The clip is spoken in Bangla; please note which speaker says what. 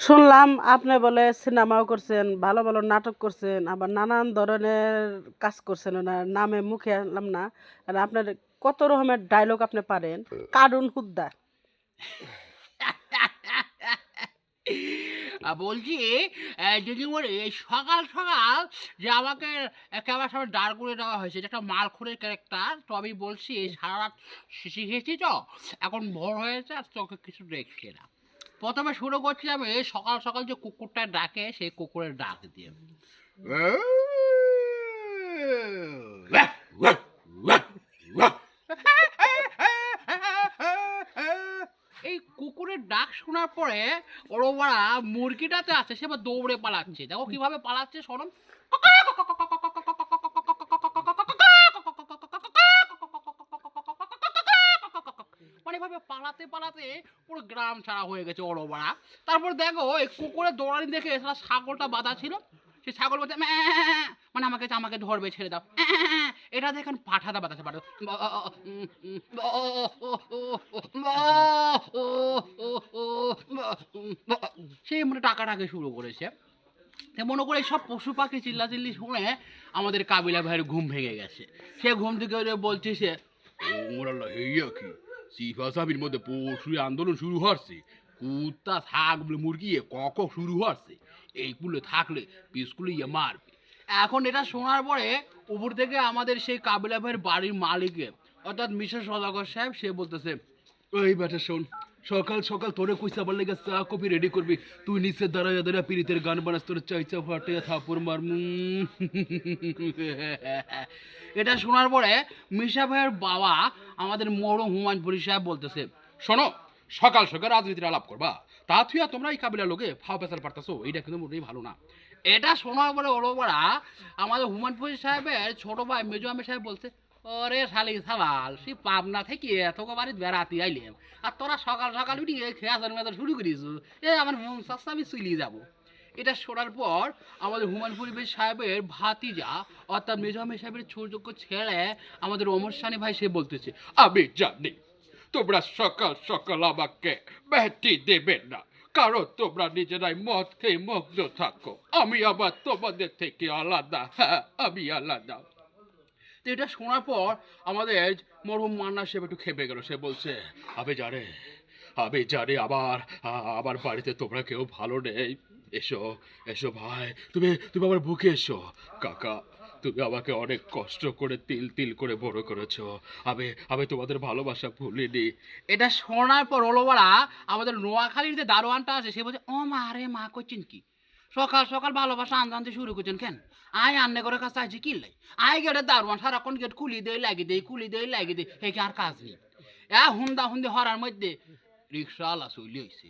Speaker 1: শুনলাম আপনি বলে সিনেমাও করছেন, ভালো ভালো নাটক করছেন, আবার নানান ধরনের কাজ করছেন। ওনার নামে মুখে আনলাম না। আর আপনার কত রকমের ডায়লগ আপনি পারেন, কার্টুন হুদ্দা।
Speaker 2: বলছি দিদিমণি এই সকাল সকাল যে আমাকে ক্যামেরার সামনে দাঁড় করে দেওয়া হয়েছে এটা একটা মালখুরের ক্যারেক্টার। তো আমি বলছি সারা রাত শিখেছি তো, এখন ভোর হয়েছে আর চোখে কিছু দেখছি না। প্রথমে শুরু করছি আমি সকাল সকাল যে কুকুরটা ডাকে সেই কুকুরের ডাক দিয়ে। এই কুকুরের ডাক শোনার পরে ওরা মুরগিটাতে আছে, সে আবার দৌড়ে পালাচ্ছে। দেখো কিভাবে পালাচ্ছে, শোনো। মানে এভাবে পালাতে পালাতে পুরো গ্রাম ছাড়া হয়ে গেছে ওরা। তারপর দেখো এই কুকুরের দৌড়ানি দেখে সারা ছাগলটা বাঁধা ছিল, সে ছাগল বলছে মানে আমাকে আমাকে ধরবে, ছেড়ে দাও। এটা দেখেন পাঠাটা বাতাসে পাঠা সে মানে টাকাটাকে শুরু করেছে। মনে করে সব পশু পাখি চিল্লাচিল্লি শুনে আমাদের কাবিলা ভাইয়ের ঘুম ভেঙে গেছে। সে ঘুম থেকে বলছে সে, ওরাল্লা হেইয়া কি সিফাসাবির মধ্যে পশু আন্দোলন শুরু হচ্ছে, কুত্তা থাক বলে মুরগি কক শুরু হচ্ছে, এইগুলো থাকলে পিসগুলো ইয়ে মারবে। এখন এটা শোনার পরে উপর থেকে আমাদের সেই কাবিলা ভাইয়ের বাড়ির মালিকে অর্থাৎ মিশা সদাগর সাহেব সে বলতেছে, ওই বেটা শোন, সকাল সকাল তোরে কইসা বললে চা কফি রেডি করবি, তুই নিচে দাঁড়াইয়া দাঁড়া পিরিতের গান বানাস, তোর চাইচা ফাটে থাপুর মার। এটা শোনার পরে মিশা ভাইয়ের বাবা আমাদের মরম হুমায়ুনপুরি সাহেব বলতেছে, শোনো, সকাল সকাল রাজনীতির আলাপ করবা, তা থুয়া তোমরা এই কাবিলা লোকে ফাও পেশাল পারতাছো, এইটা কিন্তু মোটেই ভালো না। এটা শোনার পরে ওরা আমাদের হুমায়ুনপুরি সাহেবের ছোট ভাই মেজু আহমেদ সাহেব বলছে, ওরে শালি সালাল, সে পাবনা থেকে তোকে বাড়িতে বেড়াতে আইলাম, আর তোরা সকাল সকাল উঠি খেয়াচার মেয়াচার শুরু করিস, আমার মন চাচ্ছে আমি চলিয়ে যাবো। এটা শোনার পর আমাদের হুমায়ুনপুরি সাহেবের ভাতিজা অর্থাৎ মেজু আহমেদ সাহেবের ছোটযোগ্য ছেলে আমাদের অমর সানি ভাই সে বলতেছে, আমি জানি তোমরা সকাল সকাল আমাকে বেটি দেবে না, কারণ তোমরা নিজেরাই মদ খেয়ে মগ্ন থাকো, আমি আবার তোমাদের থেকে আলাদা। হ্যাঁ, আমি আলাদা। তো এটা শোনার পর আমাদের মরহুম মান্না সাহেব একটু খেপে গেল। সে বলছে, আবে জানে আবার আবার বাড়িতে তোমরা কেউ ভালো নেই, এসো এসো ভাই, তুমি তুমি আমার বুকে এসো। কাকা, তুমি আমাকে অনেক কষ্ট করে তিল তিল করে বড় করেছো, আমি আমি তোমাদের ভালোবাসা ভুলিনি। এটা শোনার পর ওলোবারা আমাদের নোয়াখালীর যে দারোয়ানটা আছে সে বলছে, ও মা রে মা, করছেন কি সকাল সকাল ভালোবাসা আনতে শুরু করছেন কেন? আয় আন্নে করে কাছে আছি কি লাই, আয় গেটে দারোয়ান সারাক্ষণ গেট খুলি দেয় লাগি দেয়, খুলি দেয় লাগি দেয়, হে কি আর কাজ নেই? হুন্দা হুন্দি হরার মধ্যে রিক্সাওয়ালা চলে হয়েছে।